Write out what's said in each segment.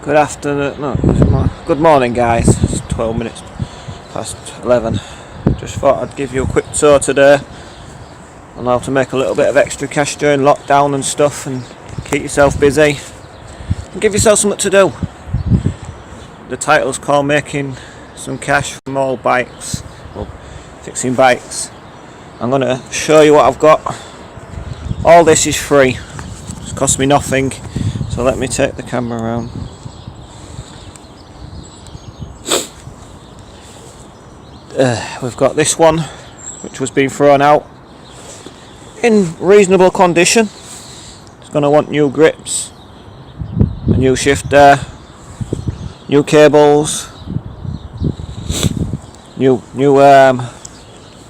Good afternoon, good morning guys, it's 12 minutes past 11. Just thought I'd give you a quick tour today on how to make a little bit of extra cash during lockdown and stuff, and keep yourself busy and give yourself something to do. The title's called Making Some Cash From All Bikes, well, fixing bikes. I'm going to show you what I've got. All this is free, it's cost me nothing, so let me take the camera around. We've got this one which was being thrown out in reasonable condition. It's going to want new grips, a new shifter, new cables, new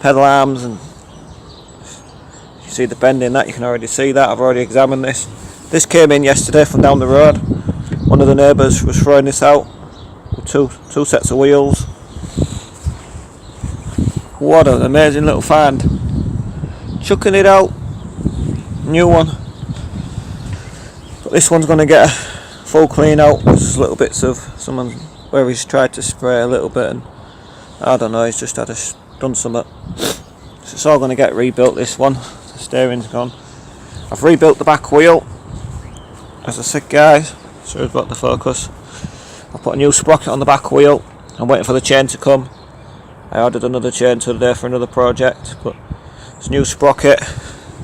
pedal arms, and you see the bend in that, you can already see that. I've already examined this. This came in yesterday from down the road. One of the neighbours was throwing this out with two sets of wheels. What an amazing little find. Chucking it out, new one. But this one's going to get a full clean out. There's little bits of someone where he's tried to spray a little bit, and I don't know, he's just done something. So it's all going to get rebuilt, this one. The steering's gone. I've rebuilt the back wheel, as I said guys, so we've got the focus. I've put a new sprocket on the back wheel. I'm waiting for the chain to come. I ordered another chain today for another project, but it's a new sprocket,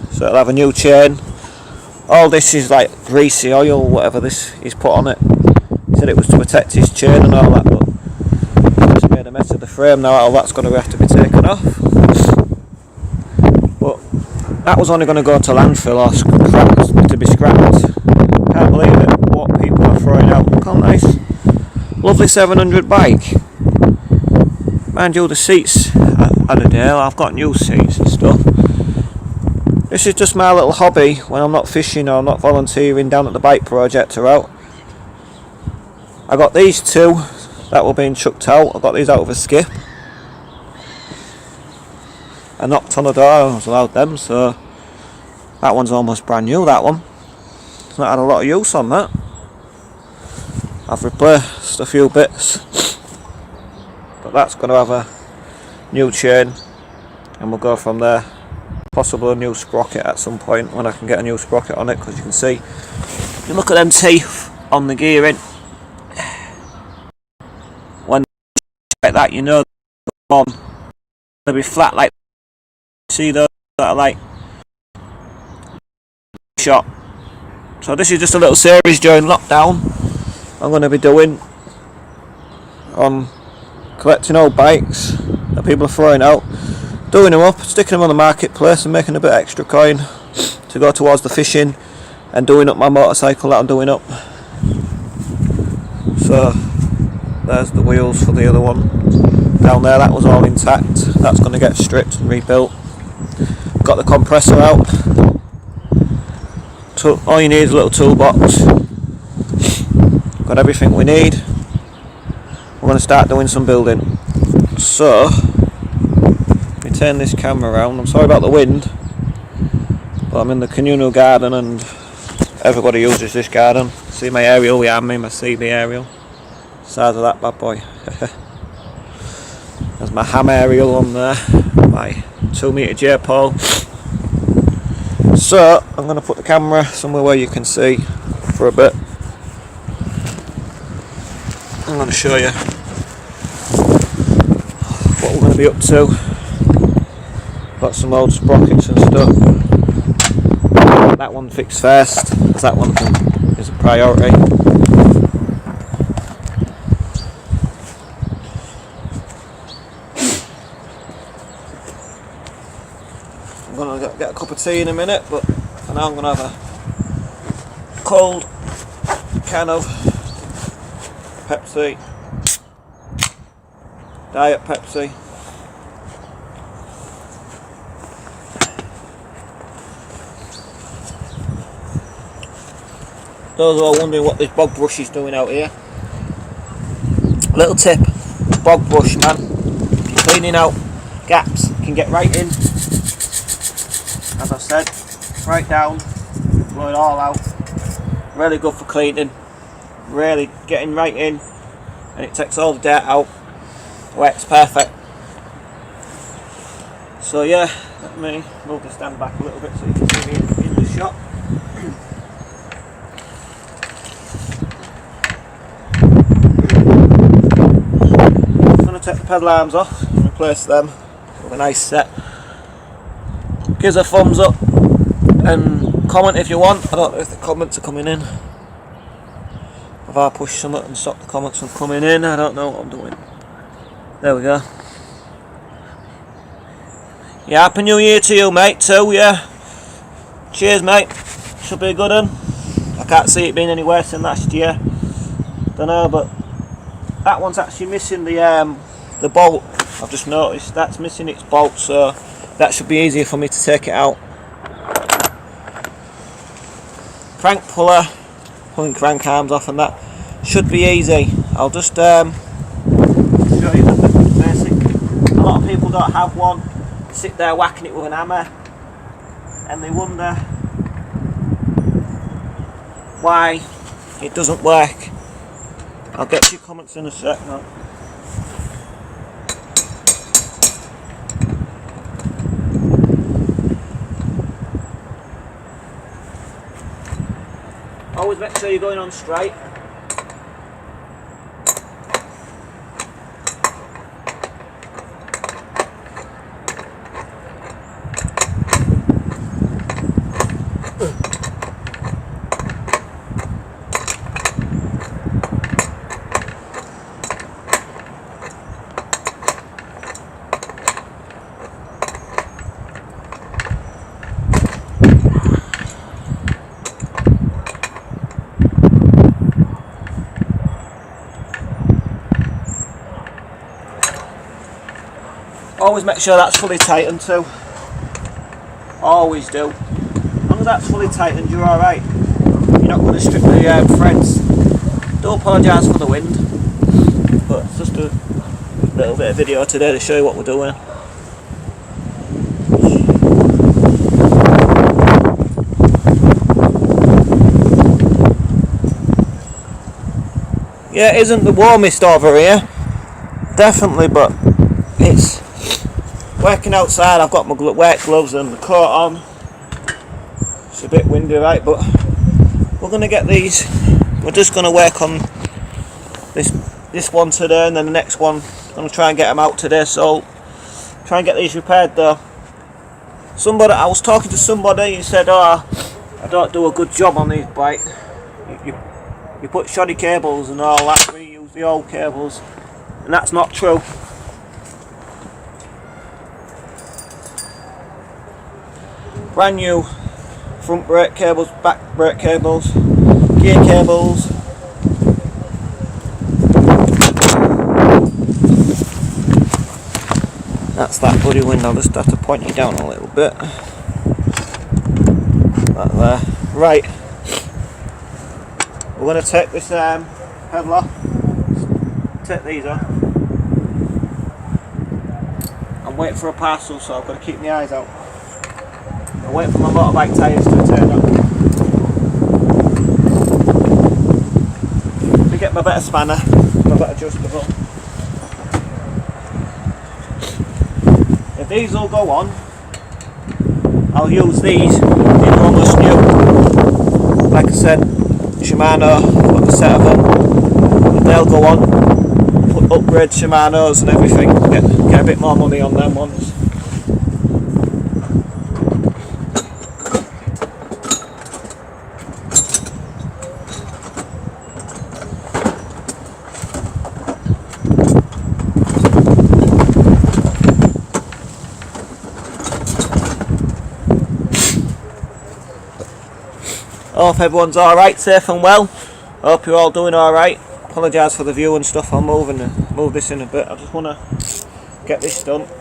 so it'll have a new chain. All this is like greasy oil, whatever this is put on it. He said it was to protect his chain and all that, but it's made a mess of the frame now. All that's going to have to be taken off. But that was only going to go to landfill or scrapped, to be scrapped. Can't believe it, what people are throwing out. Look how nice. Lovely 700 bike. Mind you, the seats had a deal. I've got new seats and stuff. This is just my little hobby when I'm not fishing or not volunteering down at the bike project or out. I got these two that were being chucked out. I got these out of a skip. I knocked on the door, I was allowed them, so that one's almost brand new, that one. It's not had a lot of use on that. I've replaced a few bits. But that's going to have a new chain, and we'll go from there. Possibly a new sprocket at some point when I can get a new sprocket on it, because you can see, if you look at them teeth on the gearing, when like that, you know they'll be flat like, see those that are like shot. So this is just a little series during lockdown I'm going to be doing on collecting old bikes that people are throwing out, doing them up, sticking them on the marketplace and making a bit extra coin to go towards the fishing and doing up my motorcycle that I'm doing up. So there's the wheels for the other one down there. That was all intact. That's going to get stripped and rebuilt. Got the compressor out. All you need is a little toolbox. Got everything we need. We're going to start doing some building. So, let me turn this camera around. I'm sorry about the wind, but I'm in the communal garden and everybody uses this garden. See my aerial behind me, my CB aerial. Size of that bad boy. There's my ham aerial on there, my 2 metre J pole. So, I'm going to put the camera somewhere where you can see for a bit. I'm going to show you what we're going to be up to. Got some old sprockets and stuff. That one fixed first, because that one is a priority. I'm going to get a cup of tea in a minute, but for now I'm going to have a cold can of Pepsi, Diet Pepsi. Those who are wondering what this bog brush is doing out here, little tip, bog brush, man, if you're cleaning out gaps, you can get right in, as I said, right down, blow it all out. Really good for cleaning. really getting right in, and it takes all the dirt out. Works perfect. So yeah, let me move the stand back a little bit so you can see me in the shot. I'm going to take the pedal arms off and replace them with a nice set. Give us a thumbs up and comment if you want. I don't know if the comments are coming in. If I push something and stop the comments from coming in, I don't know what I'm doing. There we go. Yeah, happy new year to you, mate, too, yeah. Cheers, mate. Should be a good one. I can't see it being any worse than last year. Don't know, but that one's actually missing the bolt. I've just noticed that's missing its bolt, so that should be easier for me to take it out. Crank puller, pulling crank arms off, and that should be easy. I'll just show you the basic. A lot of people don't have one. Sit there whacking it with an hammer, and they wonder why it doesn't work. I'll get to your comments in a sec now. Always make sure you're going on straight. Always make sure that's fully tightened too. Always do. As long as that's fully tightened, you're alright. You're not going to strip the threads. Do apologise for the wind, but it's just a little bit of video today to show you what we're doing. Yeah, it isn't the warmest over here, definitely, but it's working outside. I've got my work gloves and the coat on. It's a bit windy, right, but we're going to get these. We're just going to work on this one today, and then the next one I'm going to try and get them out today, so try and get these repaired though. I was talking to somebody, he said, oh, I don't do a good job on these bikes. You put shoddy cables and all that, reuse the old cables, and that's not true. Brand new front brake cables, back brake cables, gear cables. That's that bloody wind. I'll just have to point you down a little bit. That there. Right. We're going to take this pedal off. Take these off. I'm waiting for a parcel, so I've got to keep my eyes out. I'm waiting for my motorbike tyres to turn up. Let me get my better spanner, my better adjustable. If these all go on, I'll use these. These are almost new. Like I said, Shimano, I've got a set of them. And they'll go on. Upgrade Shimanos and everything. Get a bit more money on them ones. Hope everyone's alright, safe and well. Hope you're all doing alright. Apologise for the view and stuff. I'll move this in a bit. I just want to get this done. As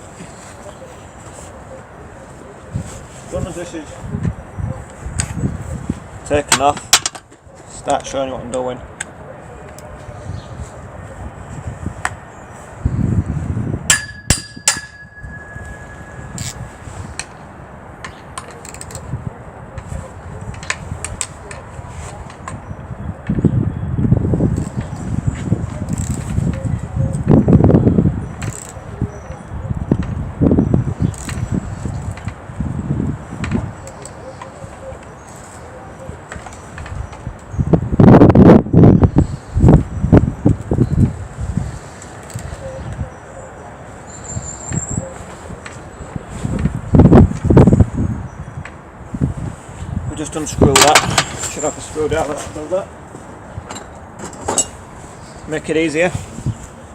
soon as this is taken off, start showing you what I'm doing. just unscrew that. Should have a screwdriver to do that. Make it easier.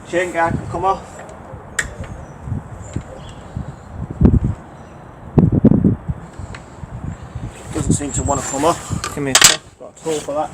Chain guard can come off. Doesn't seem to want to come off. Give me a sec. Got a tool for that.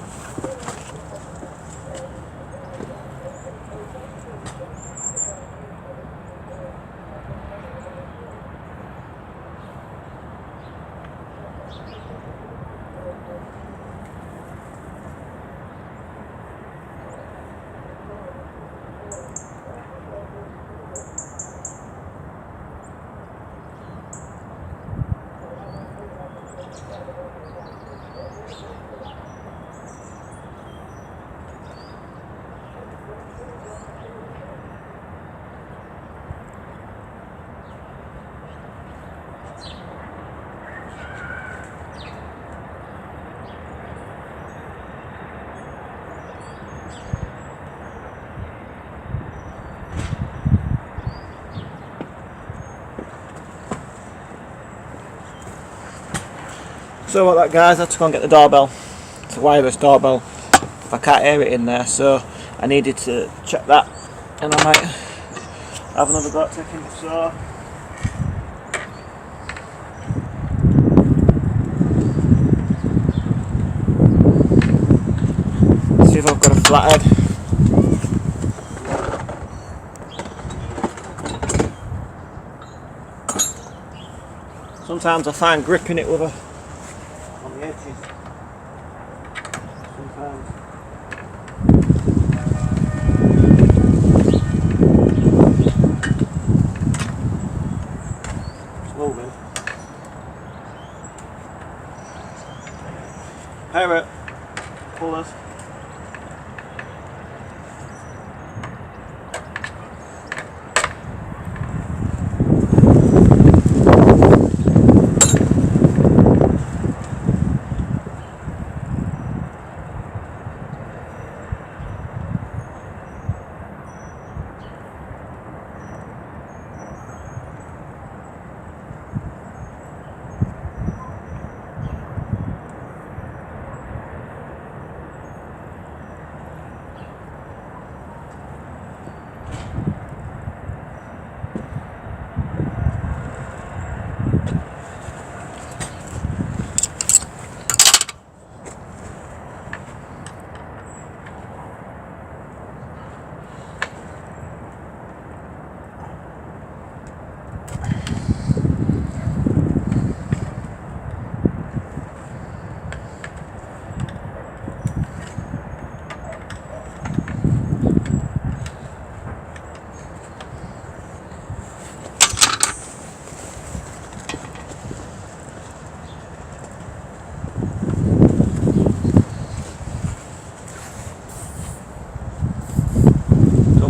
So what that guys, I had to go and get the doorbell. It's a wireless doorbell. I can't hear it in there, so I needed to check that, and I might have another go at taking it. So see if I've got a flathead. Sometimes I find gripping it with a on the edges. Sometimes. It's moving. Parrot, pullers.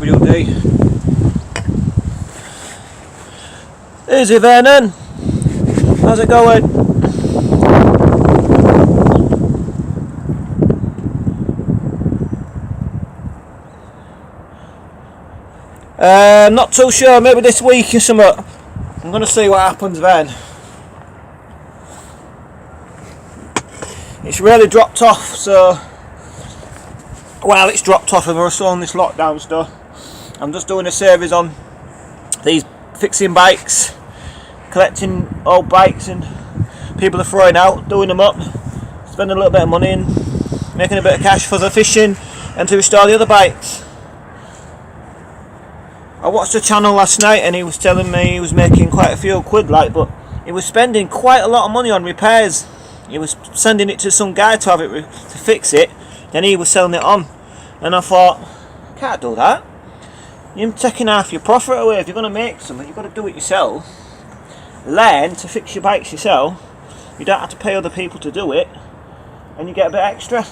WD. Easy Vernon, how's it going? Not too sure, maybe this week or something. I'm going to see what happens then. It's really dropped off, so well, it's dropped off and we're still on this lockdown stuff. I'm just doing a series on these fixing bikes, collecting old bikes and people are throwing out, doing them up, spending a little bit of money and making a bit of cash for the fishing and to restore the other bikes. I watched a channel last night and he was telling me he was making quite a few quid, like, but he was spending quite a lot of money on repairs. He was sending it to some guy to have it to fix it, then he was selling it on, and I thought, I can't do that. You're taking half your profit away. If you're going to make something, you've got to do it yourself. Learn to fix your bikes yourself. You don't have to pay other people to do it, and you get a bit extra.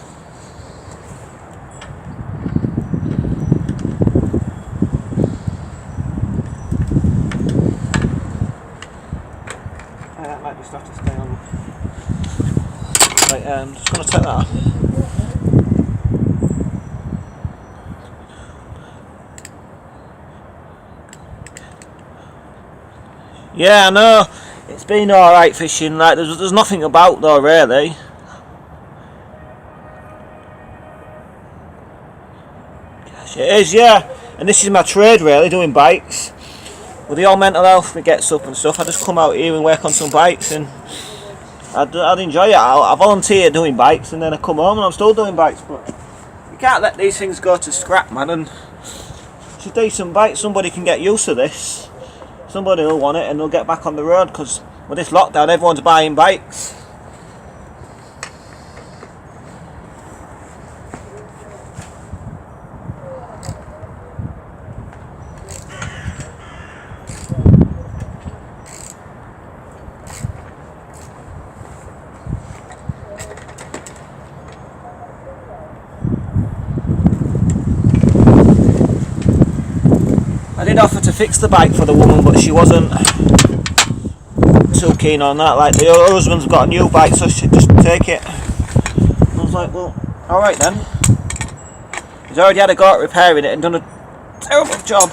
That might just have to stay on. Right, I'm just going to take that off. Yeah, I know. It's been alright fishing. Like there's nothing about though really. It is, yeah. And this is my trade really, doing bikes. With the old mental health that gets up and stuff, I just come out here and work on some bikes, and I'd enjoy it. I volunteer doing bikes, and then I come home and I'm still doing bikes. But you can't let these things go to scrap, man. And it's a decent bike. Somebody can get used to this. Somebody will want it and they'll get back on the road, because with this lockdown everyone's buying bikes. I did offer to fix the bike for the woman, but she wasn't too keen on that. Like, her husband's got a new bike, so she'd just take it. I was like, well, alright then. He's already had a go at repairing it and done a terrible job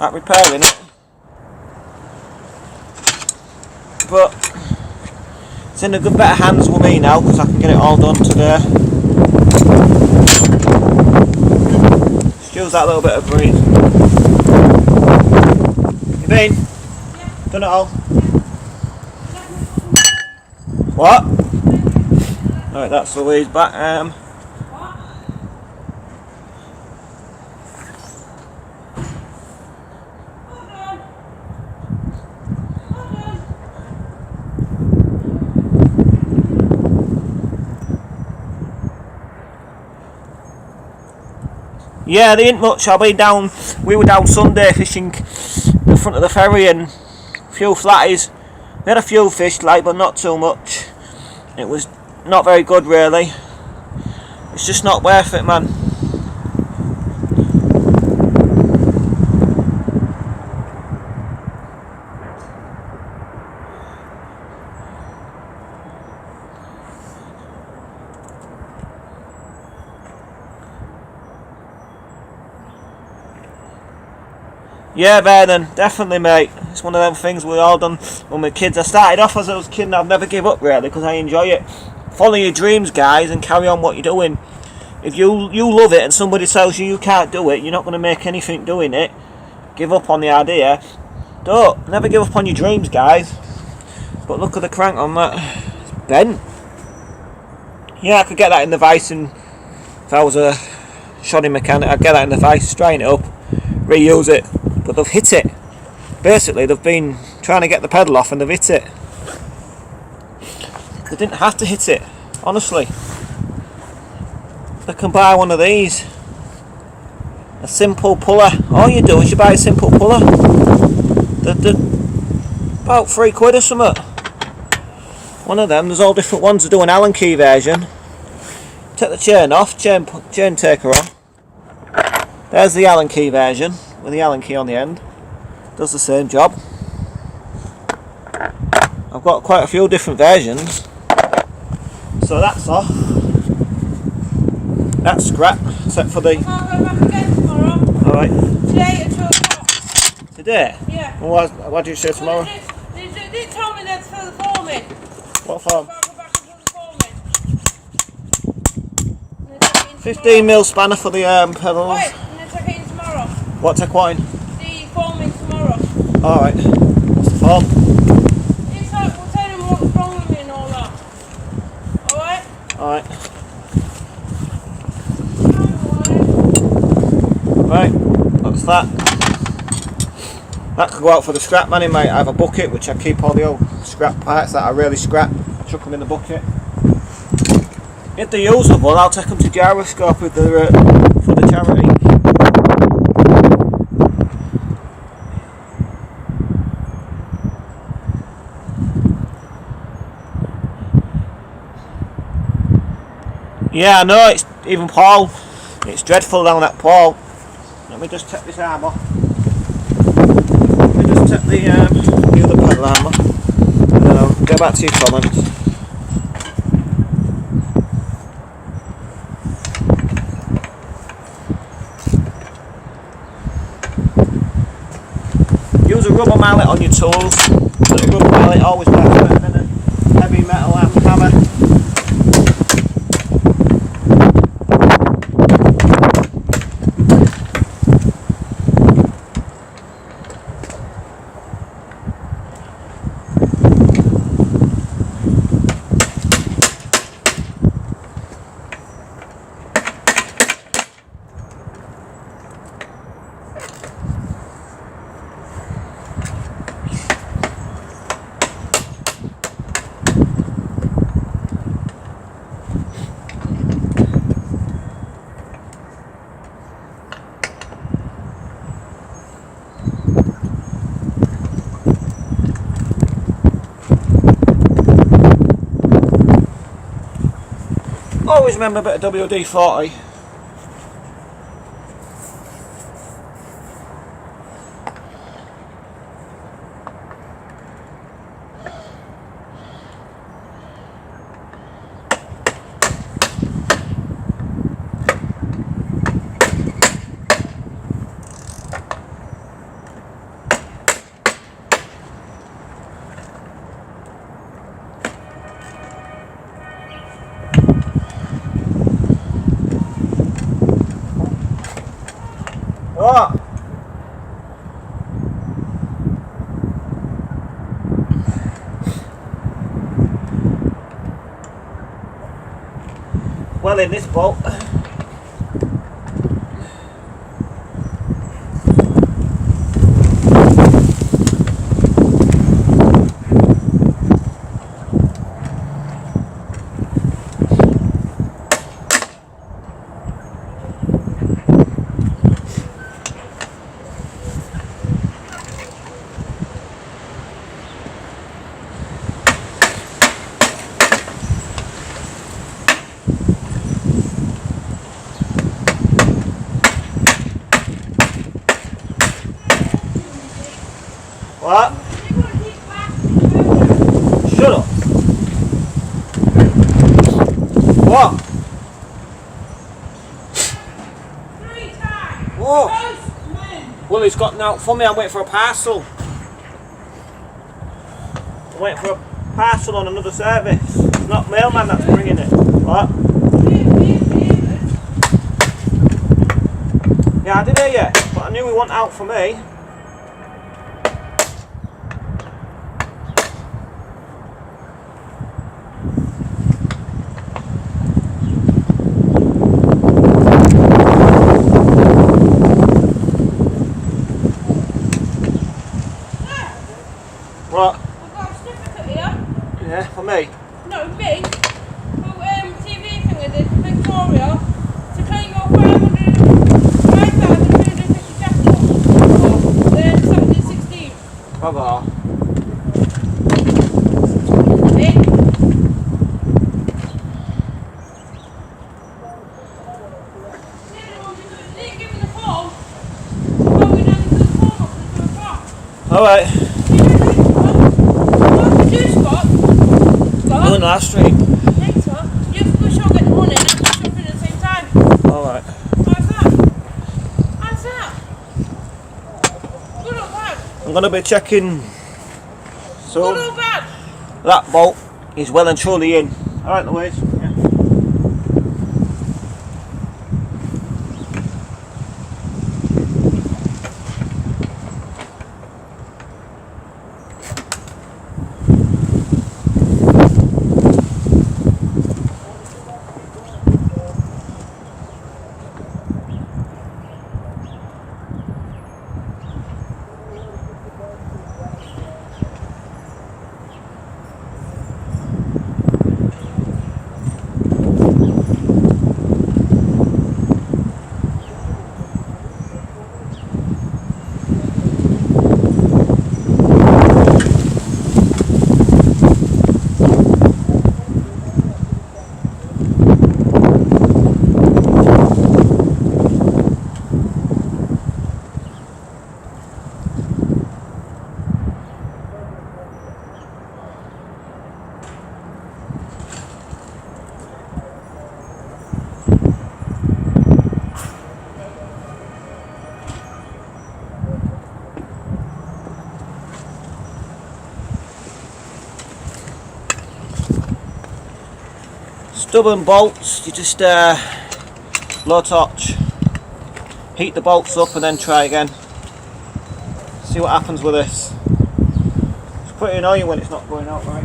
at repairing it. But it's in a good better hands with me now, because I can get it all done today. Just use that little bit of breeze. You mean? Yeah. Done it all? What? Alright, that's Louise back. Yeah, there ain't much. We were down Sunday fishing in front of the ferry, and a few flatties. We had a few fish, like, but not too much. It was not very good, really. It's just not worth it, man. Yeah, Vernon, definitely, mate. It's one of them things we all done when we were kids. I started off as I was a kid, and I've never give up, really, because I enjoy it. Follow your dreams, guys, and carry on what you're doing. If you love it and somebody tells you can't do it, you're not going to make anything doing it. Give up on the idea. Don't. Never give up on your dreams, guys. But look at the crank on that. It's bent. Yeah, I could get that in the vice, and if I was a shoddy mechanic, I'd get that in the vice, straighten it up, reuse it. But they've hit it. Basically, they've been trying to get the pedal off and they've hit it. They didn't have to hit it, honestly. They can buy one of these. A simple puller. All you do is you buy a simple puller. They're about £3 or something. One of them, there's all different ones. They do an Allen key version. Take the chain off, chain taker on. There's the Allen key version, with the Allen key on the end. Does the same job. I've got quite a few different versions. So that's off. That's scrap, except for the... I'll go back again tomorrow. Alright. Today at 2 o'clock. Today? Yeah. Well, what did you say tomorrow? They told me that for the foreman. What form? I'll go back and do the foreman. 15mm spanner for the pedals. Wait, and then take it in tomorrow. What, take what in? The foreman tomorrow. Alright. What's the form? It's like, we'll tell him what's wrong with me and all that. Alright? Alright. Right, that's that. That could go out for the scrap man. He might have a bucket, which I keep all the old scrap parts that I really scrap, chuck them in the bucket. If they're usable, I'll take them to Gyroscope with for the charity. Yeah, I know, it's even Paul. It's dreadful down that Paul. Let me just take this arm off. Let me just take the other pedal arm off. And then I'll go back to your comments. Use a rubber mallet on your tools. The rubber mallet always works better than a heavy metal hammer. Always remember a bit of WD-40. What? Well, in this boat. What? Shut up. What? 3 times. Whoa. Postman. Well, he's got out for me. I'm waiting for a parcel. I'm waiting for a parcel on another service. It's not mailman that's bringing it. What? Yeah, I did hear you, but I knew he wasn't out for me. What? I've got a certificate here. Yeah, for me. No, me. For TV thing I did for Victoria to claim your 5,250 jackpot for Saturday 16. Brother. Eh? They didn't give me the form. Well, we done the form up to 2 o'clock. Alright. What did you do, Scott? I'm in the last street. Later, you have to go shop, get the money, and I can shop in at the same time. Alright. How's that? How's that? Good or bad? I'm going to be checking soon. Good or bad? That bolt is well and truly in. Alright, Louise. Yeah. Stubborn bolts, you just low torch, heat the bolts up and then try again. See what happens with this. It's pretty annoying when it's not going out right.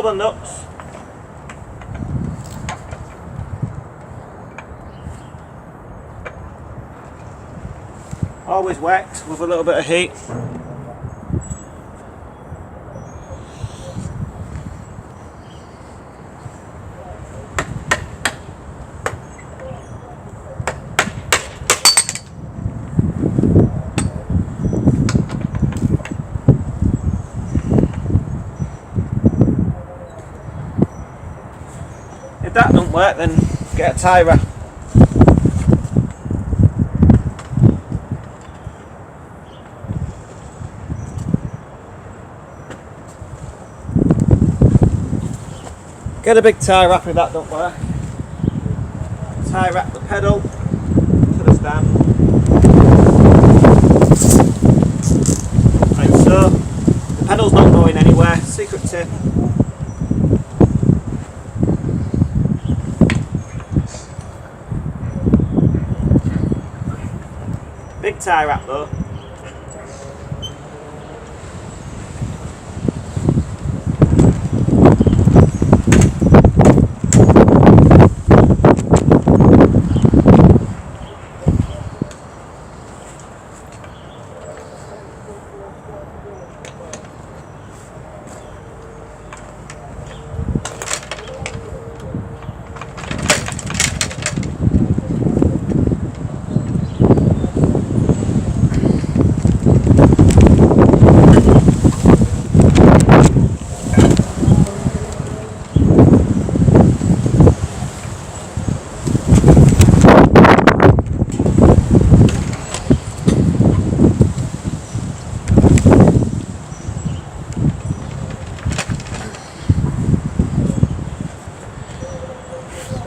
stubborn nuts. Always wet with a little bit of heat. If that don't work, then get a tie wrap. Get a big tie wrap if that don't work. Tie wrap the pedal to the stand. Like so. The pedal's not going anywhere. Secret tip. Big tie wrap though.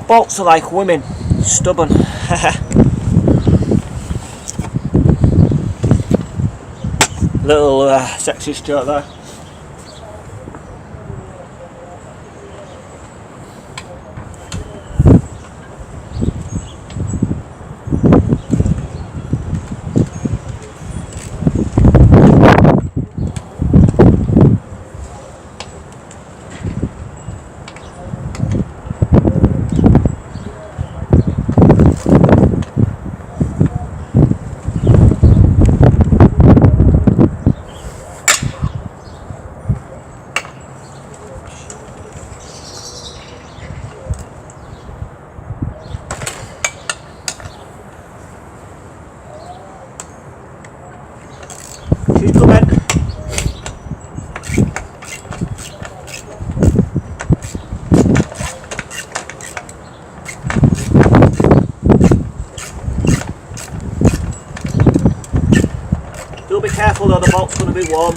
Bolts are like women, stubborn. Little sexist joke there. She's coming. Do be careful though, the bolt's going to be warm.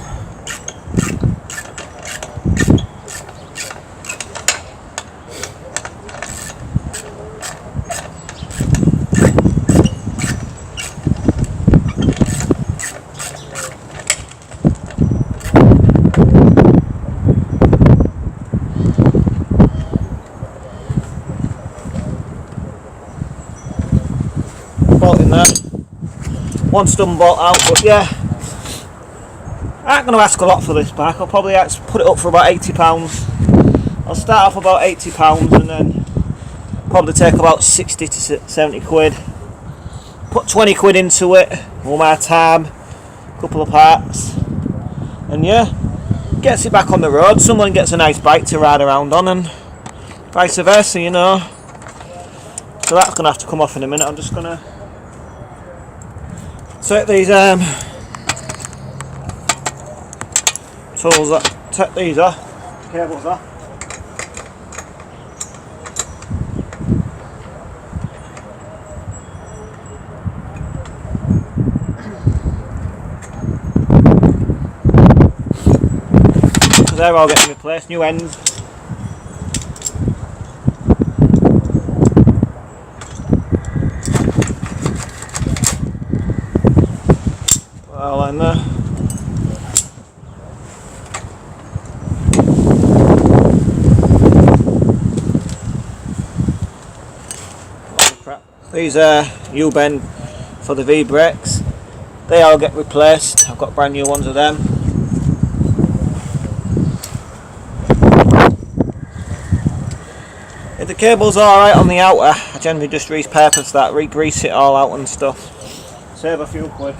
Bolt in there. One stubborn bolt out, but yeah. I ain't going to ask a lot for this bike. I'll probably put it up for about £80. I'll start off about £80 and then probably take about 60 to 70 quid. Put 20 quid into it, all my time, couple of parts, and yeah, gets it back on the road. Someone gets a nice bike to ride around on, and vice versa, you know. So that's going to have to come off in a minute. I'm just going to take these tools up, take these off, cables off. So they're all getting replaced, new ends. All in there. These are U-bend for the V-brakes. They all get replaced. I've got brand new ones of them. the cable's alright on the outer, I generally just repurpose that, re-grease it all out and stuff. Save a few quid.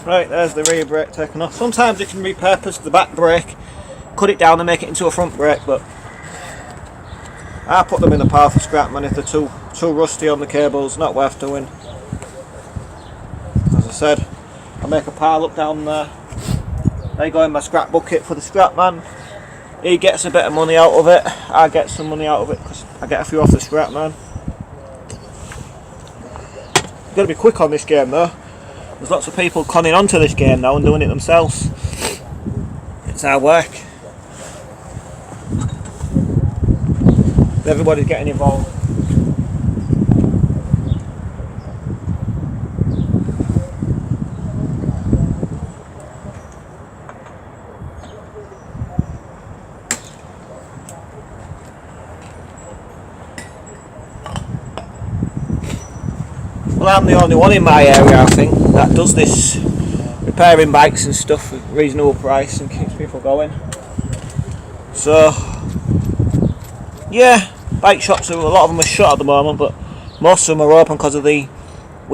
Right, there's the rear brake taken off. Sometimes you can repurpose the back brake, cut it down and make it into a front brake, but I put them in the pile for scrap, man. If they're too rusty on the cables, not worth doing. As I said, I make a pile up down there. They go in my scrap bucket for the scrap man. He gets a bit of money out of it. I get some money out of it because I get a few off the scrap man. You've got to be quick on this game though. There's lots of people conning onto this game now and doing it themselves. It's hard work. Everybody's getting involved. Well, I'm the only one in my area, I think, that does this repairing bikes and stuff at reasonable price and keeps people going. So yeah, bike shops, a lot of them are shut at the moment, but most of them are open because of we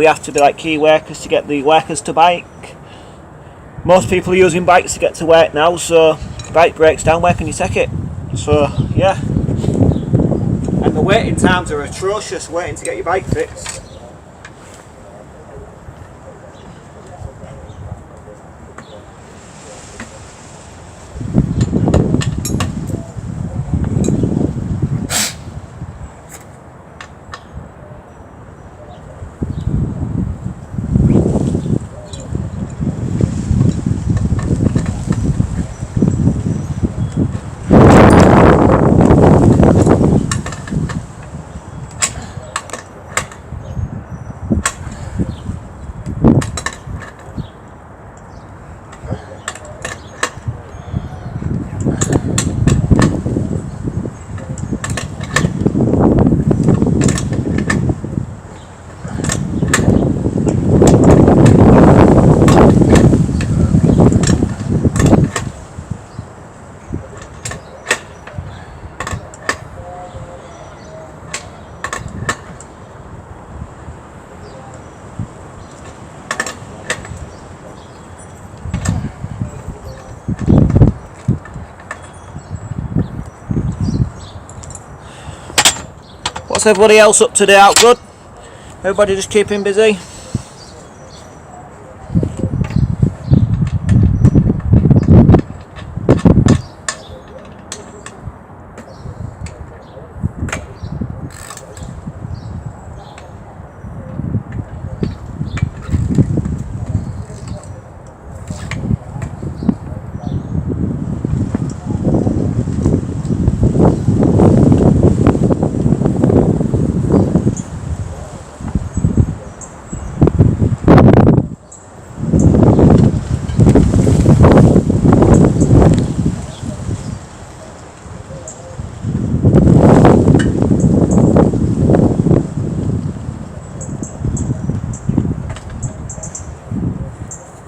have to be like key workers to get the workers to bike. Most people are using bikes to get to work now, so if the bike breaks down, where can you take it? So yeah, and the waiting times are atrocious waiting to get your bike fixed. What's everybody else up today? Out good? Everybody just keeping busy?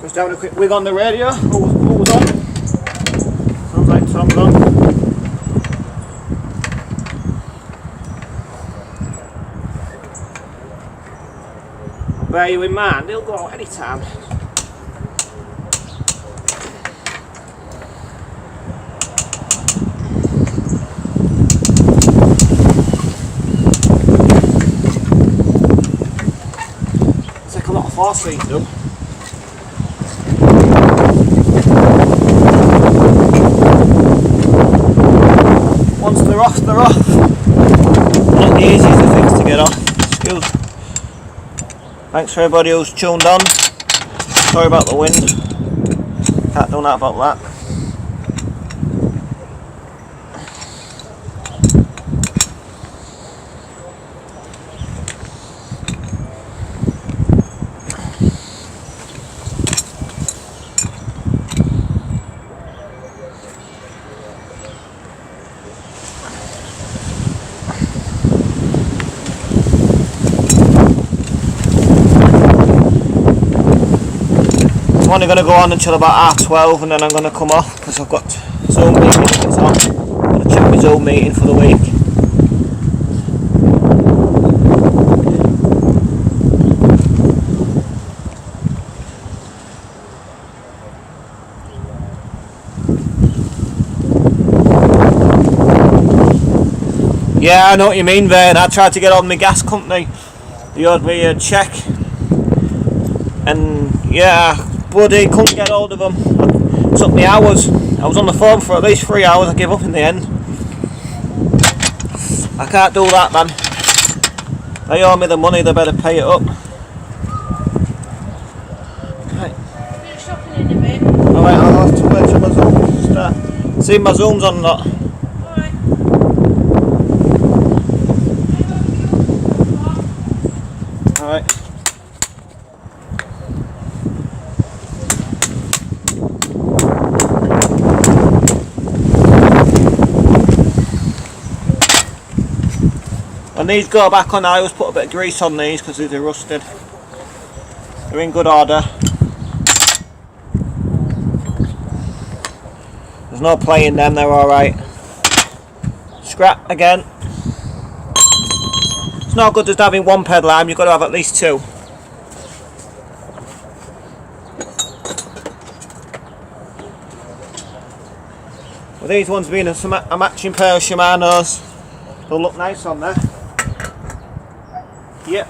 Just having a quick wig on the radio. Who was on? Sounds like Tom's on. I'll bear you in mind, he'll go out any time. Take a lot of force feed though. Once they're off, they're off. Not the easiest of things to get off. Excuse. Thanks for everybody who's tuned on. Sorry about the wind. Can't do that about that. only going to go on until about 12:30 and then I'm going to come off because I've got Zoom meeting if it's on. I'm going to check my Zoom meeting for the week. Yeah, I know what you mean, Vern. I tried to get on my gas company. They owed me a cheque. And yeah, bloody couldn't get hold of them. It took me hours. I was on the phone for at least 3 hours. I gave up in the end. I can't do that, man. They owe me the money, they better pay it up. Right. Bit of shopping in a bit. Alright, I'll have to wait till my Zoom start. See if my Zoom's on or not. Alright. Alright. When these go back on, I always put a bit of grease on these because they're rusted. They're in good order. There's no play in them, they're alright. Scrap again. It's not good just having one pedal arm, you've got to have at least two. With these ones being a matching pair of Shimano's, they'll look nice on there. Yep.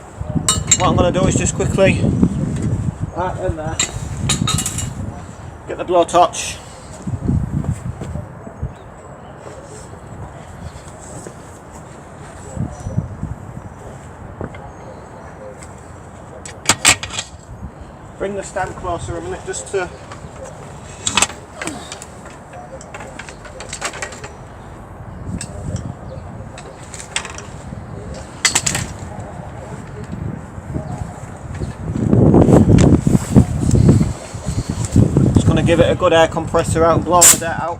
What I'm going to do is just quickly right in there, get the blowtorch. Bring the stand closer a minute just to give it a good air compressor out and blow the dirt out.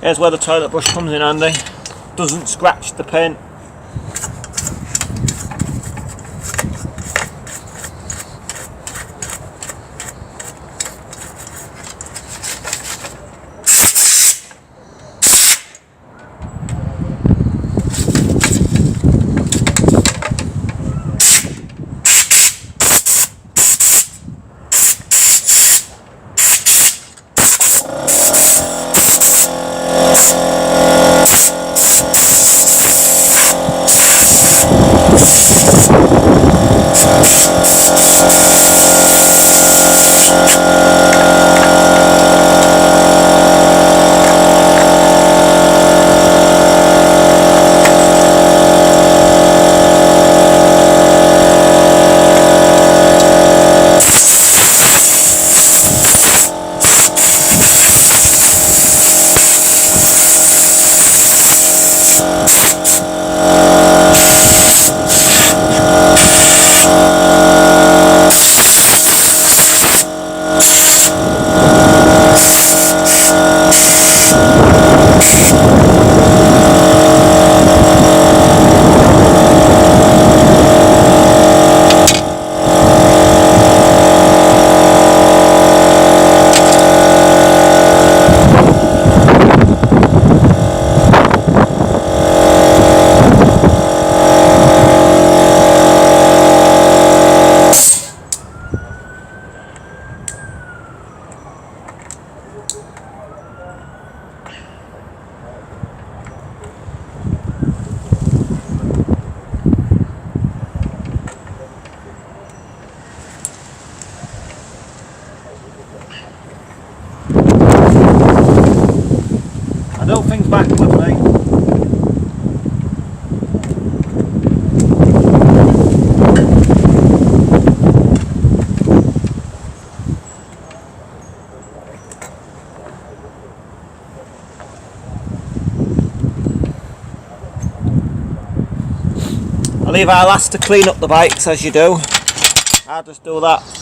Here's where the toilet brush comes in handy. Doesn't scratch the paint. I don't think backwards, mate. I'll leave our last to clean up the bikes as you do. I'll just do that.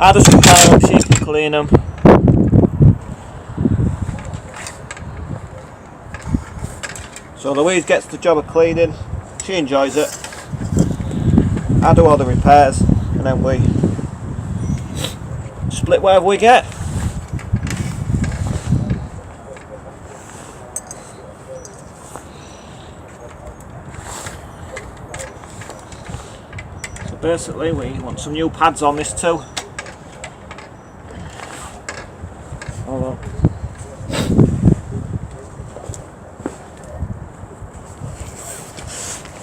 I just repair them, she can clean them. So Louise gets the job of cleaning, she enjoys it. I do all the repairs and then we split whatever we get. So basically we want some new pads on this too. Hold on.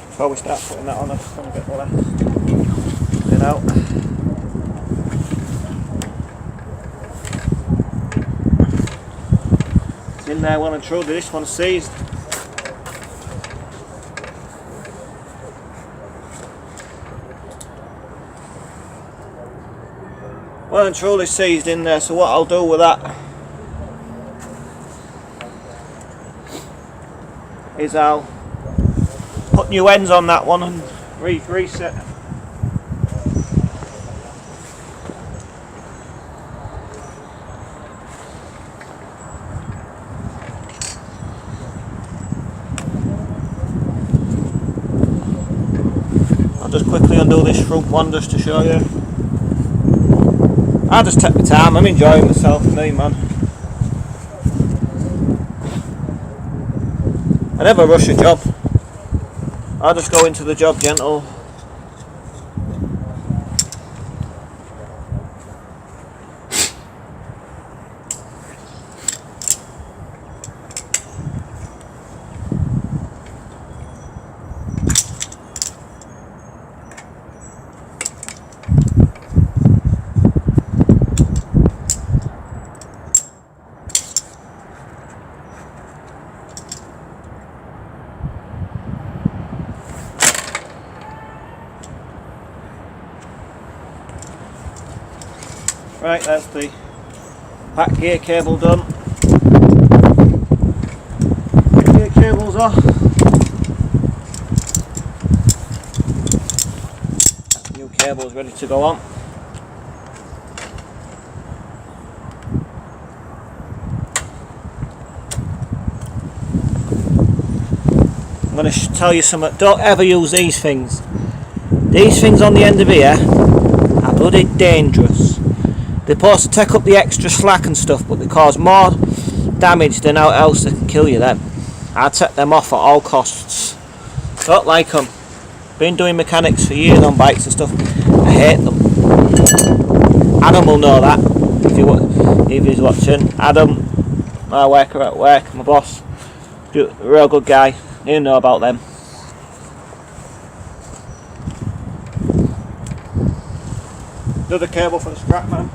Before we start putting that on, I just want to get the left it out. It's in there well and truly, this one's seized. Well and truly seized in there, so what I'll do with that is I'll put new ends on that one and reset. I'll just quickly undo this front one just to show you. I just take my time, I'm enjoying myself, me man. I never rush a job. I just go into the job gentle. Right, that's the back gear cable done. Gear cable's off. New cable's ready to go on. I'm going to tell you something, don't ever use these things. These things on the end of here are bloody dangerous. They're supposed to take up the extra slack and stuff, but they cause more damage than how else they can kill you then. I take them off at all costs. Don't like them. Been doing mechanics for years on bikes and stuff. I hate them. Adam will know that if he's watching. Adam, my worker at work, my boss, real good guy. He'll know about them. Another cable for the strap man.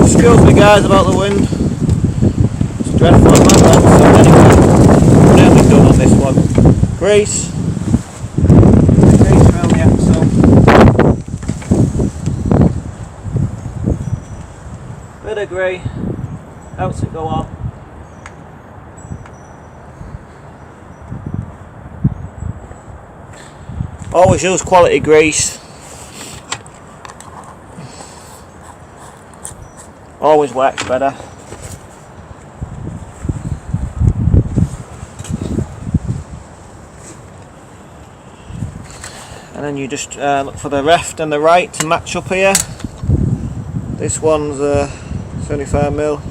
Excuse me guys about the wind, it's dreadful at my end, so anyway, nearly done on this one. Grease around the axle, bit of grey, helps it go on. Always use quality grease. Always works better. and then you just look for the left and the right to match up here. This one's 75mm.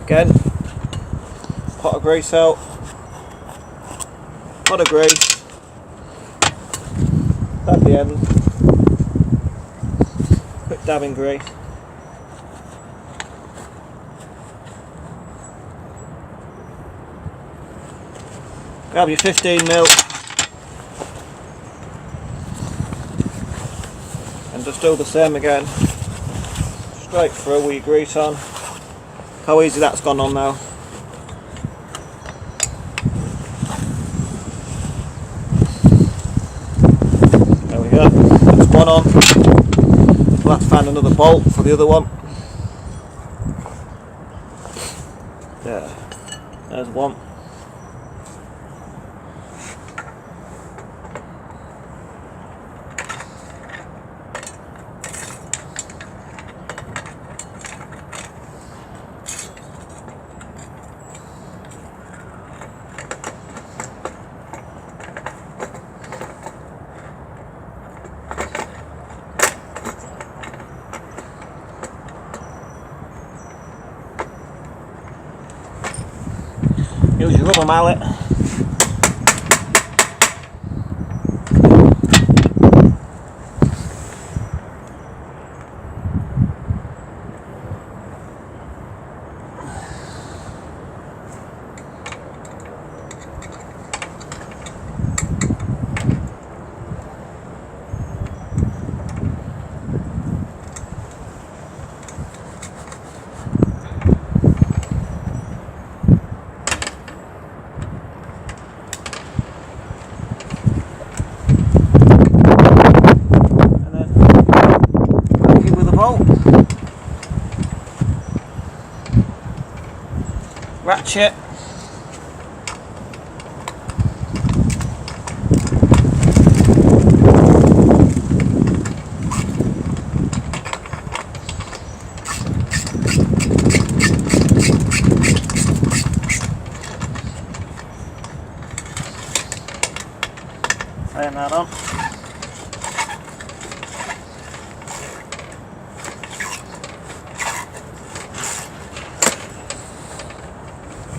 Again, pot of grease out, pot of grease at the end, quick dab in grease. Grab your 15mm and just do the same again, straight through with your grease on. How easy that's gone on now. There we go, that's one on. We'll have to find another bolt for the other one. There, there's one. Use your rubber mallet. Ratchet. Turn that on.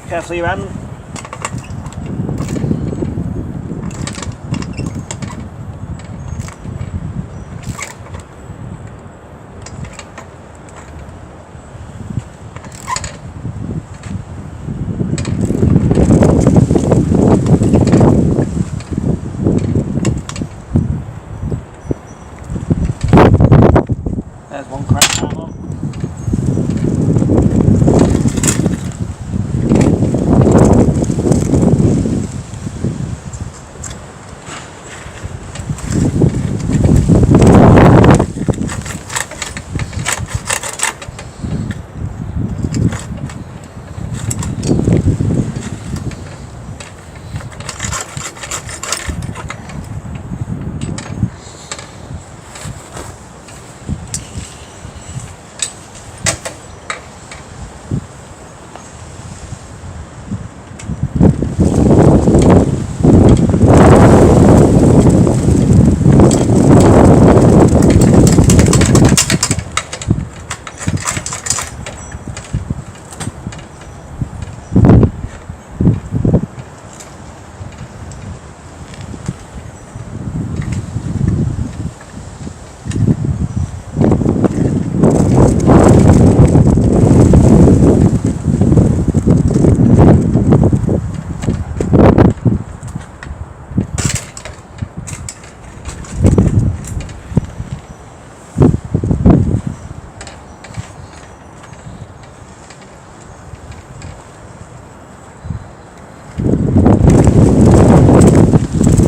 Carefully your hand. There's one crank arm on.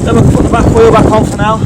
Then we can put the back wheel back on for now.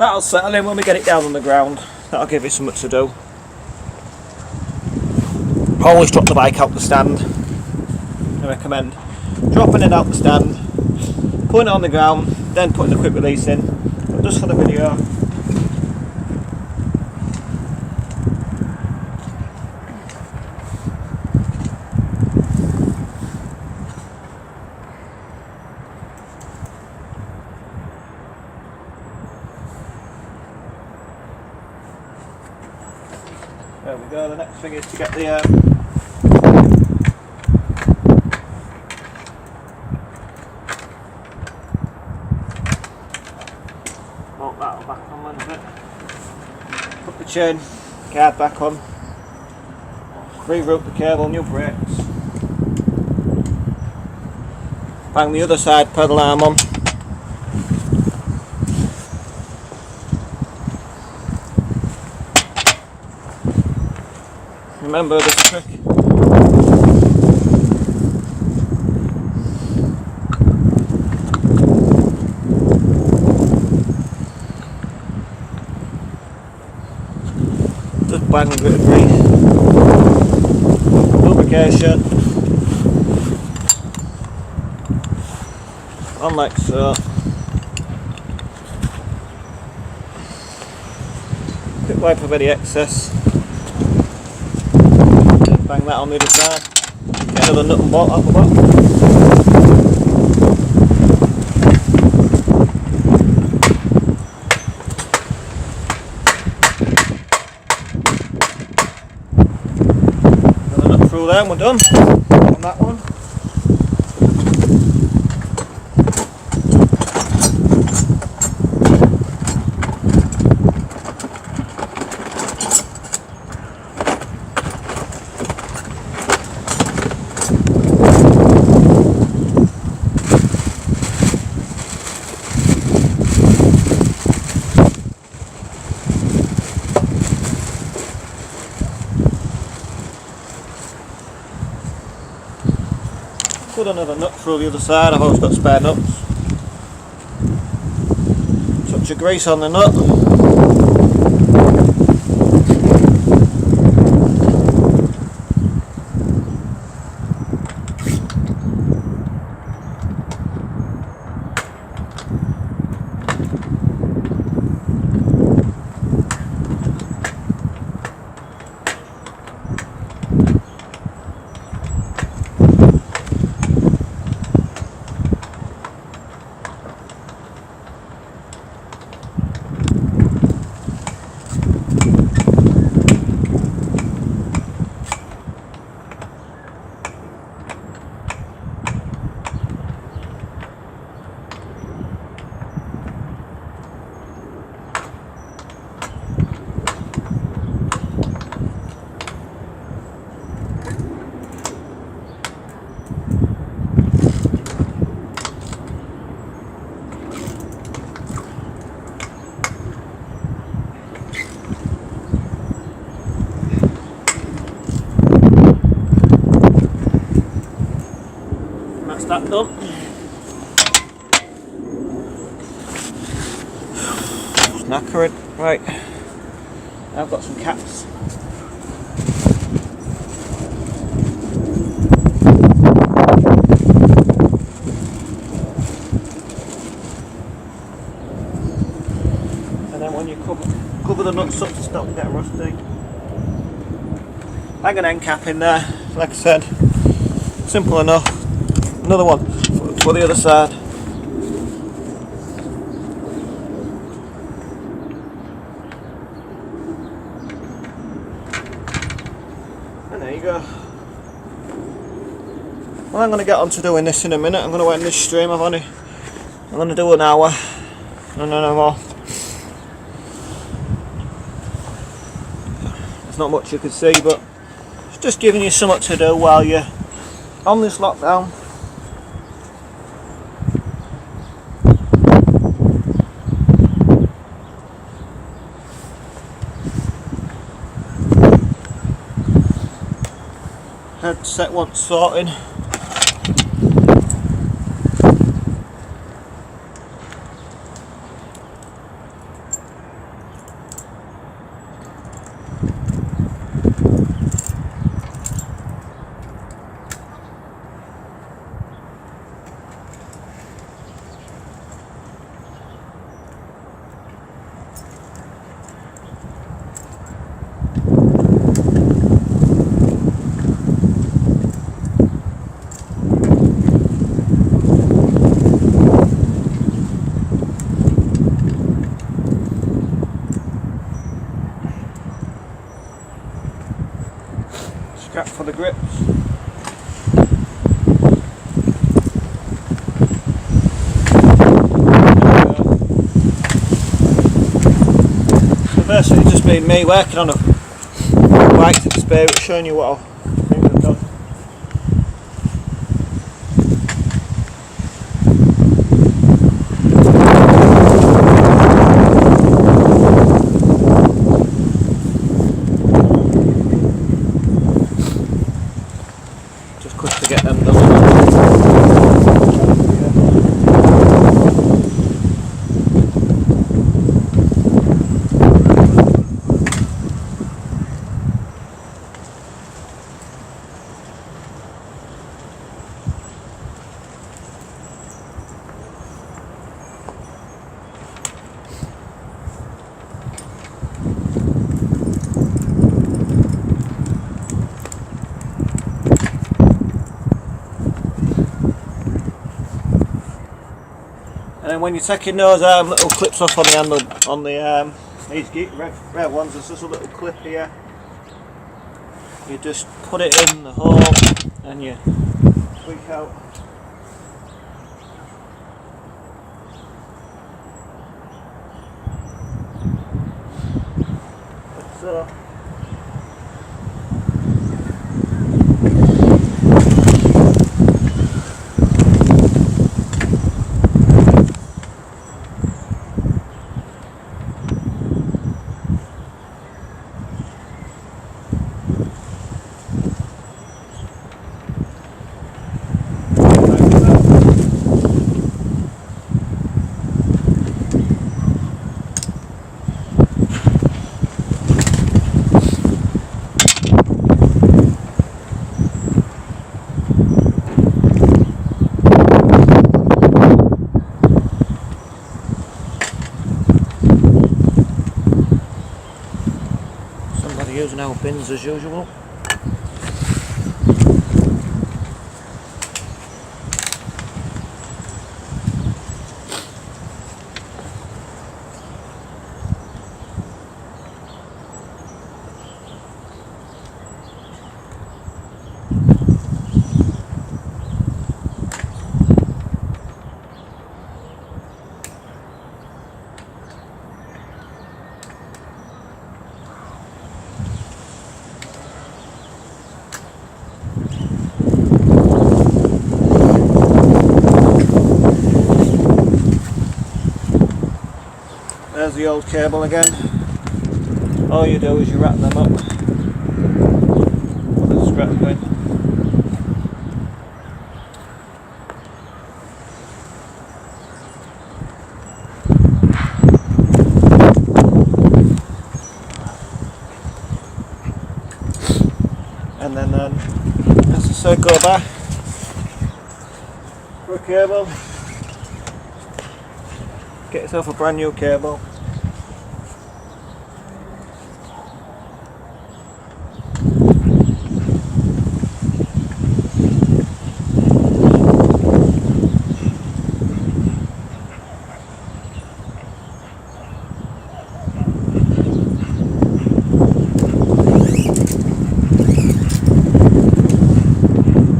That'll settle in when we get it down on the ground. That'll give it something to do. Always drop the bike out the stand. I recommend dropping it out the stand, putting it on the ground, then putting the quick release in. But just for the video. There we go. The next thing is to get the bolt that back on a little bit. Put the chain guard back on. Reroute the cable, new brakes. Bang the other side pedal arm on. Remember this trick. Just bang a bit of grease, lubrication, on like so. Quick wipe of any excess. Bang that on the other side. Get another nut and bolt off the bottom. Another nut through there and we're done on that one. Put another nut through the other side. I've always got spare nuts. Touch of grease on the nut. That done. Knackering. Right, I've got some caps. And then when you cover the nuts up to stop them getting rusty, hang an end cap in there. Like I said, simple enough. Another one for the other side. And there you go. Well, I'm going to get on to doing this in a minute. I'm going to end this stream. I'm going to do an hour and no more. There's not much you can see, but it's just giving you something to do while you're on this lockdown. Headset wants sorting. for the grips. So basically it's just been me working on a bike to the spare, showing you what I think I've done. Just quick to get them done. And then when you're taking those little clips off on the handle, on the these red ones, there's just a little clip here. You just put it in the hole and you tweak out. Like so. Using our bins as usual. There's the old cable again. All you do is you wrap them up. Put the scratch in. And then that's the circle back for a cable. Get yourself a brand new cable.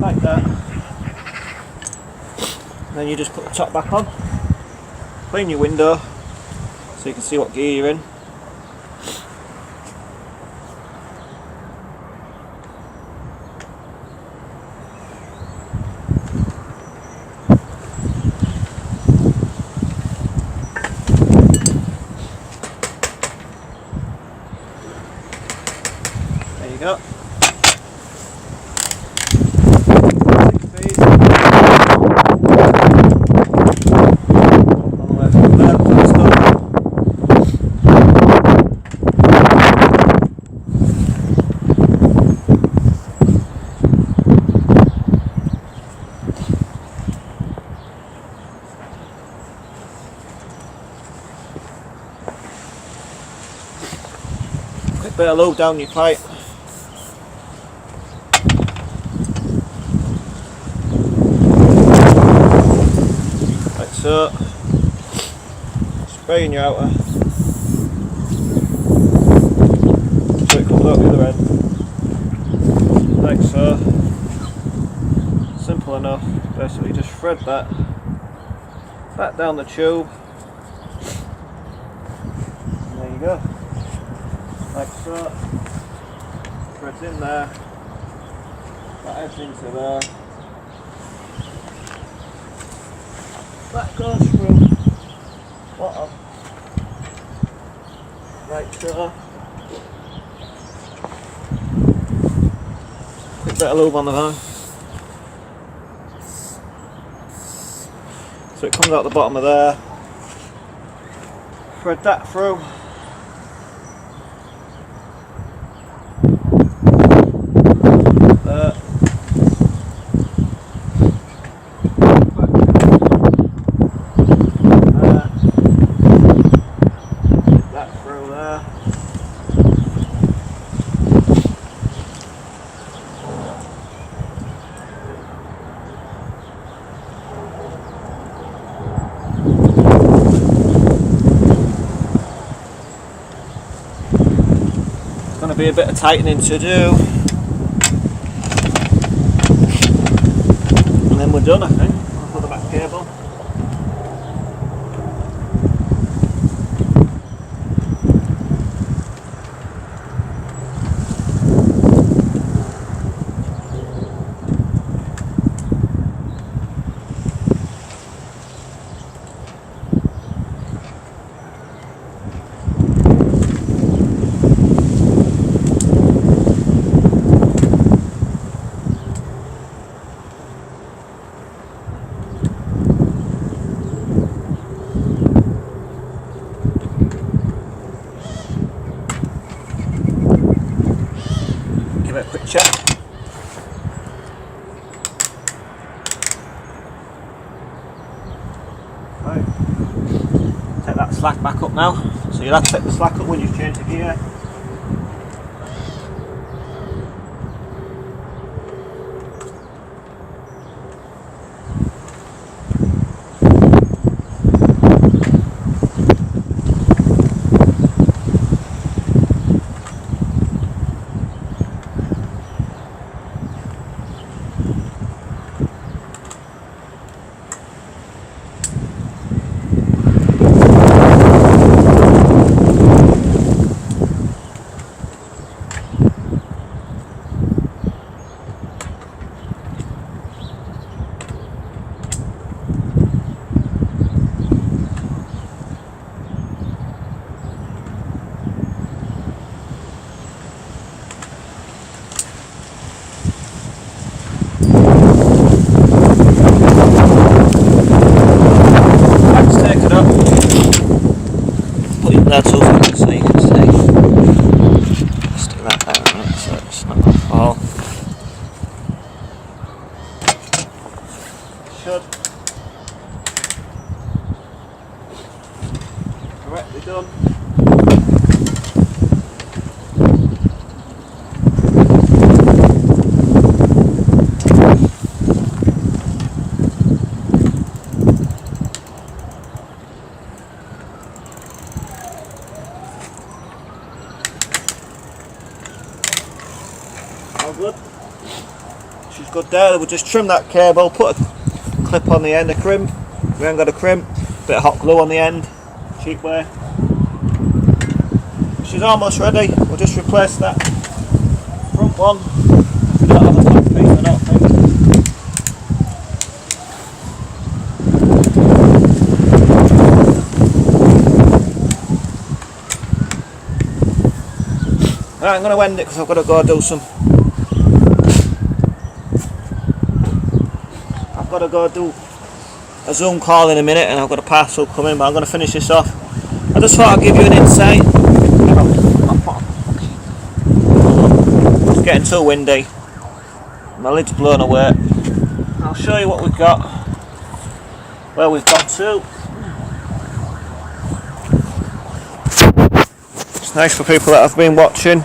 Like that. And then you just put the top back on. Clean your window so you can see what gear you're in. There you go. Quick bit of lube down your pipe. Like so. Spray in your outer. So it comes out the other end. Like so. basically just thread that back down the tube, and there you go, like so. Threads in there, that heads into there, that goes through bottom, like so. Quick bit of lube on the van. So it comes out the bottom of there, thread that through, there, that through there. Going to be a bit of tightening to do, and then we're done, I think. I'll put the back cable. Give it a quick check. Right. Take that slack back up now. So you'll have to take the slack up when you change the gear. That's all so you can see. Stick that down right, so it's not going to fall. Should. Correctly done. Good. She's good there. We'll just trim that cable, put a clip on the end, a crimp. We haven't got a crimp, bit of hot glue on the end, cheap way. She's almost ready. We'll just replace that front one. We don't have a top piece, I don't think. Right, I'm going to end it because I've got to go do some. I've got to go do a Zoom call in a minute, and I've got a parcel coming, but I'm going to finish this off. I just thought I'd give you an insight. It's getting too windy. My lid's blown away. I'll show you what we've got, where we've got to. It's nice for people that have been watching.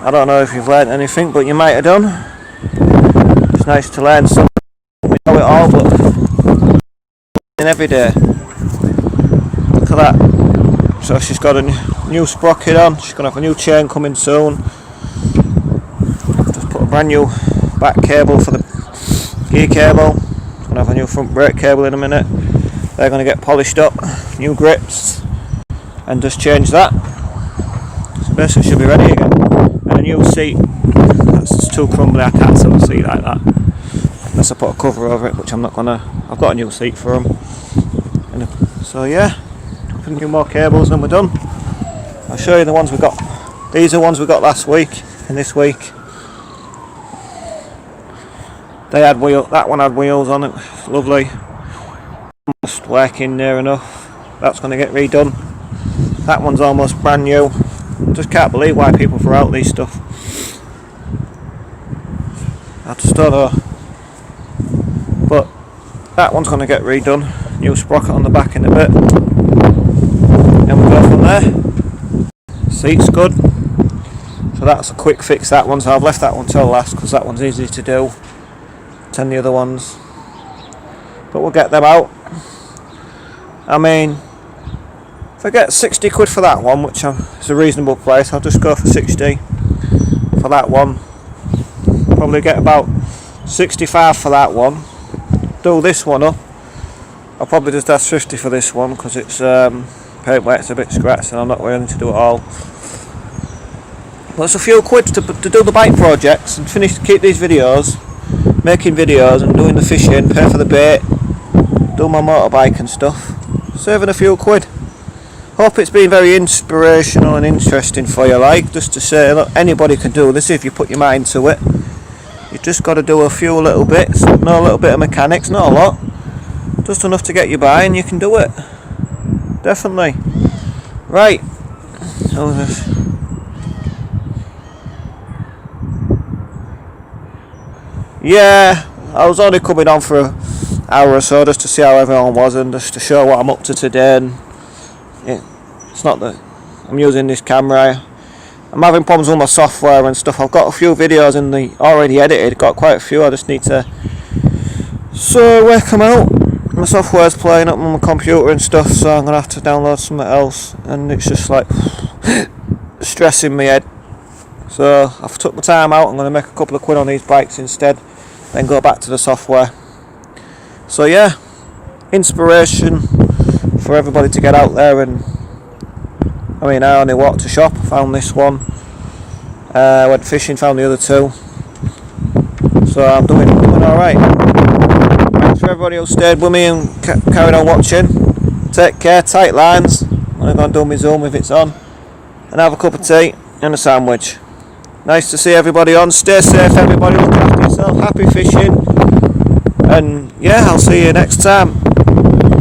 I don't know if you've learned anything, but you might have done. It's nice to learn something. We know it all, but every day. Look at that. So she's got a new sprocket on. She's going to have a new chain coming soon. Just put a brand new back cable for the gear cable. It's going Gonna have a new front brake cable in a minute. They're gonna get polished up, new grips, and just change that. So basically should be ready again. And a new seat. That's too crumbly, I can't sell a seat like that. Unless I put a cover over it, which I'm not gonna. I've got a new seat for them. So yeah, a few more cables and we're done. I'll show you the ones we got. These are the ones we got last week and this week. They had that one had wheels on it, lovely. Almost working near enough. That's going to get redone. That one's almost brand new. Just can't believe why people throw out these stuff. I just don't know. But that one's going to get redone. New sprocket on the back in a bit. And we'll go from there. Seat's good. So that's a quick fix, that one. So I've left that one till last because that one's easy to do than the other ones. But we'll get them out. I mean, if I get 60 quid for that one, which is a reasonable price, I'll just go for 60 for that one. Probably get about 65 for that one. Do this one up. I'll probably just ask 50 for this one because it's paintwork's a bit scratched and I'm not willing to do it all. But it's a few quid to do the bike projects and keep these videos, making videos and doing the fishing, pay for the bait, do my motorbike and stuff. Saving a few quid. Hope it's been very inspirational and interesting for you, like, just to say, look, anybody can do this if you put your mind to it. You've just got to do a few little bits, know a little bit of mechanics, not a lot. Just enough to get you by and you can do it. Definitely. Right. Yeah, I was only coming on for an hour or so just to see how everyone was and just to show what I'm up to today. And it's not that I'm using this camera. I'm having problems with my software and stuff. I've got a few videos in the already edited, got quite a few. I just need to work them out. My software's playing up on my computer and stuff, so I'm gonna have to download something else, and it's just like stressing my head. So I've took my time out. I'm gonna make a couple of quid on these bikes instead, then go back to the software. So yeah, inspiration for everybody to get out there. And I mean, I only walked to shop, found this one, went fishing, found the other two, so I'm doing alright. Thanks for everybody who stayed with me and carried on watching. Take care, tight lines. I'm going to go and do my zoom if it's on, and have a cup of tea and a sandwich. Nice to see everybody on. Stay safe everybody, look after yourself, happy fishing, and yeah, I'll see you next time.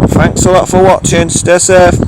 Thanks a lot for watching, stay safe.